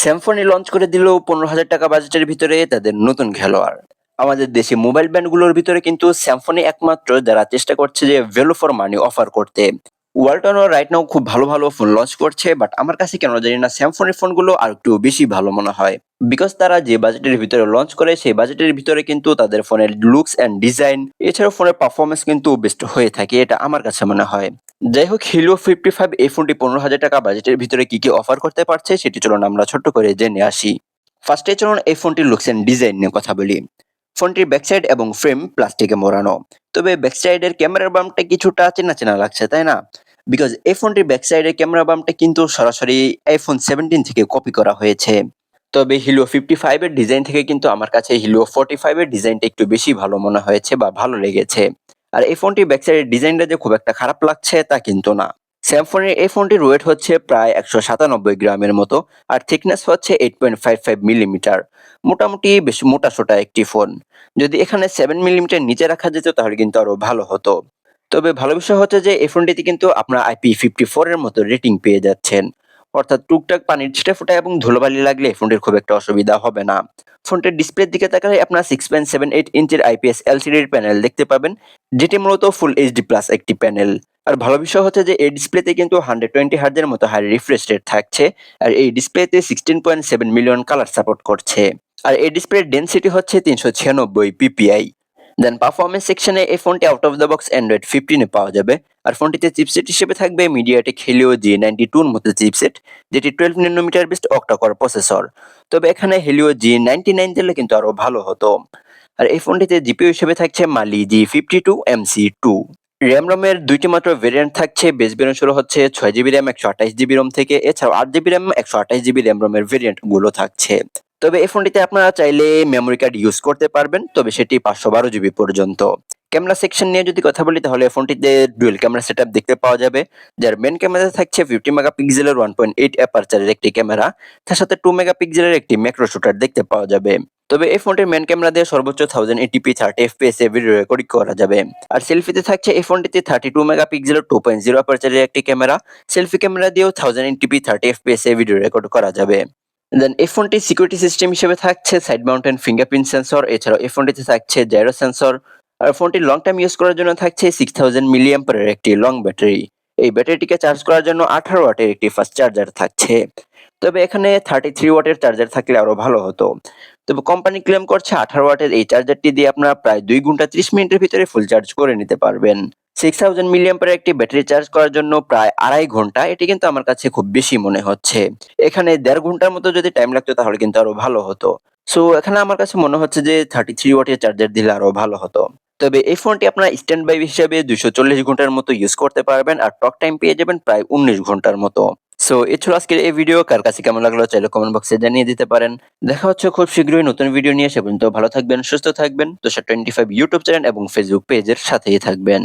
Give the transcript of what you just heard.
Samsung launch করে দিল 15,000 টাকা বাজেটের ভিতরে তাদের নতুন খেলোয়াড়। আমাদের দেশে মোবাইল ব্র্যান্ডগুলোর ভিতরে কিন্তু স্যামসংই একমাত্র যারা চেষ্টা করছে যে ভ্যালু ফর মানি অফার করতে। ওয়ালটনও রাইট নাও খুব ভালো ভালো ফোন লঞ্চ করছে, বাট আমার কাছে কেন জানি না স্যামসং এর ফোনগুলো আর একটু বেশি ভালো মনে হয়। বিকজ তারা যে বাজেটের ভিতরে লঞ্চ করে সেই বাজেটের ভিতরে কিন্তু তাদের ফোনের লুকস অ্যান্ড ডিজাইন এছাড়াও ফোনের পারফরমেন্স কিন্তু বেস্ট হয়ে থাকে, এটা আমার কাছে মনে হয়। যাই হোক, হিলিও 55 এই ফোনটি 15,000 টাকা বাজেটের ভিতরে কি কি অফার করতে পারছে সেটি চলুন আমরা ছোট্ট করে জেনে আসি। ফার্স্টে চলুন এই ফোনটির লুকস এন্ড ডিজাইন নিয়ে কথা বলি। ফোনটির ব্যাকসাইড এবং ফ্রেম প্লাস্টিকে মোড়ানো, তবে ব্যাকসাইডের ক্যামেরার বামটা কিছুটা চেনা চেনা লাগছে, তাই না? বিকজ এই ফোনটির ব্যাকসাইডের ক্যামেরা বামটা কিন্তু সরাসরি আইফোন 17 থেকে কপি করা হয়েছে। তবে হিলিও 55 এর ডিজাইন থেকে কিন্তু আমার কাছে হিলিও 45 এর ডিজাইনটা একটু বেশি ভালো মনে হয়েছে বা ভালো লেগেছে। আর এই ফোনটির ব্যাকসাইডের ডিজাইনটা যে খুব একটা খারাপ লাগছে তা কিন্তু না। স্যামসংয়ের এই ফোনটির ওয়েট হচ্ছে প্রায় 197 গ্রামের মতো, আর থিকনেস হচ্ছে 8.55 মিলিমিটার। মোটামুটি বেশ মোটাসোটা একটি ফোন। যদি এখানে 7 মিলিমিটার নিচে রাখা যেত তাহলে কিন্তু আরো ভালো হতো। তবে ভালো বিষয় হচ্ছে যে এই ফোনটিতে কিন্তু আপনার IP54 এর মতো রেটিং পেয়ে যাচ্ছেন। অর্থাৎ টুকটাক পানির ছিটেফোঁটা এবং ধুলোবালি লাগলে ফোনটির খুব একটা অসুবিধা হবে না। ফোনটির ডিসপ্লের দিকে তাকালে আপনার 6.78 ইঞ্চির IPS LCD প্যানেল দেখতে পাবেন, যেটি মূলত ফুল এইচডি প্লাস একটি প্যানেল। আর ভালো বিষয় হচ্ছে যে এই ডিসপ্লেতে কিন্তু 120 হার্জের মতো হাই রিফ্রেশ রেট থাকছে। আর এই ডিসপ্লেতে 16.7 মিলিয়ন কালার সাপোর্ট করছে। আর এই ডিসপ্লের ডেনসিটি হচ্ছে 396 PPI। দেন পারফরমেন্স সেকশনে এই ফোনটি out of the box Android 15 পাওয়া যাবে। আর ফোনটিতে চিপসেট হিসেবে থাকবে মিডিয়াটেক হেলিও G92 এর মতো চিপসেট, যেটি 12 ন্যানোমিটার বেসড অক্টা-কোর প্রসেসর। তবে এখানে হেলিও G99 দিলে কিন্তু আরো ভালো হতো। আর এই ফোনটিতে জিপিইউ হিসেবে থাকছে মালি G52MC2। র‍্যাম-রমের দুইটি মাত্র ভেরিয়েন্ট থাকছে। বেস ভেরিয়েন্ট শুরু হচ্ছে 6GB র‍্যাম 128GB রম থেকে, এছাড়াও 8GB র‍্যাম 128GB র‍্যাম-রমের ভেরিয়েন্ট গুলো থাকছে। তবে এই ফোনটিতে আপনারা চাইলে মেমোরি কার্ড ইউজ করতে পারবেন, তবে সেটি 512GB পর্যন্ত। ক্যামেরা সেকশন নিয়ে যদি কথা বলি তাহলে ফোনটিতে ডুয়াল ক্যামেরা সেটআপ দেখতে পাওয়া যাবে, যার মেইন ক্যামেরাতে থাকছে 50 মেগাপিক্সেলের 1.8 অ্যাপারচারের একটি ক্যামেরা, তার সাথে 2 মেগাপিক্সেলের একটি ম্যাক্রো শুটার দেখতে পাওয়া যাবে। তবে এই ফোনটির মেইন ক্যামেরা দিয়ে সর্বোচ্চ 1080p 30fps এ ভিডিও রেকর্ডিং করা যাবে। আর সেলফিতে থাকছে এই ফোনটিতে 32 মেগাপিক্সেলের 2.0 অ্যাপারচারের একটি ক্যামেরা, সেলফি ক্যামেরা দিয়েও 1080p 30fps এ ভিডিও রেকর্ড করা যাবে। দেন এই ফোনটির সিকিউরিটি সিস্টেম হিসেবে থাকছে সাইড মাউন্টেন ফিঙ্গারপ্রিন্ট সেন্সর, এছাড়াও এই ফোনটিতে থাকছে জাইরো সেন্সর। আর ফোনটি লং টাইম ইউজ করার জন্য থাকছে 6000 মিলিঅ্যাম্পিয়ারের একটি লং ব্যাটারি। এই ব্যাটারিটিকে চার্জ করার জন্য 18 ওয়াটের একটি ফাস্ট চার্জার থাকছে। তবে এখানে 33 ওয়াটের চার্জার থাকলে আরো ভালো হতো। তবে কোম্পানি ক্লেম করছে 18 ওয়াটের এই চার্জারটি দিয়ে আপনারা প্রায় 2 ঘন্টা 30 মিনিটের ভিতরে ফুল চার্জ করে নিতে পারবেন। 6000 মিলিঅ্যাম্পিয়ারের একটি ব্যাটারি চার্জ করার জন্য প্রায় 2.5 ঘন্টা, এটি কিন্তু আমার কাছে খুব বেশি মনে হচ্ছে। এখানে 1.5 ঘন্টার মতো যদি টাইম লাগতো তাহলে কিন্তু আরো ভালো হতো। সো এখানে আমার কাছে মনে হচ্ছে যে 33 ওয়াটের চার্জার দিলে আরো ভালো হতো। তবে এই ফোনটি আপনারা স্ট্যান্ড বাই হিসেবে 240 ঘন্টার মতো ইউজ করতে পারবেন, আর টক টাইম পেয়ে যাবেন প্রায় 19 ঘন্টার মতো। সো এ ছিল আজকের এই ভিডিও। কার কাছে কেমন লাগলো চাইলে কমেন্ট বক্সে জানিয়ে দিতে পারেন। দেখা হচ্ছে খুব শীঘ্রই নতুন ভিডিও নিয়ে। সে পর্যন্ত ভালো থাকবেন, সুস্থ থাকবেন। তোষা 25 ইউটিউব চ্যানেল এবং ফেসবুক পেজের সাথেই থাকবেন।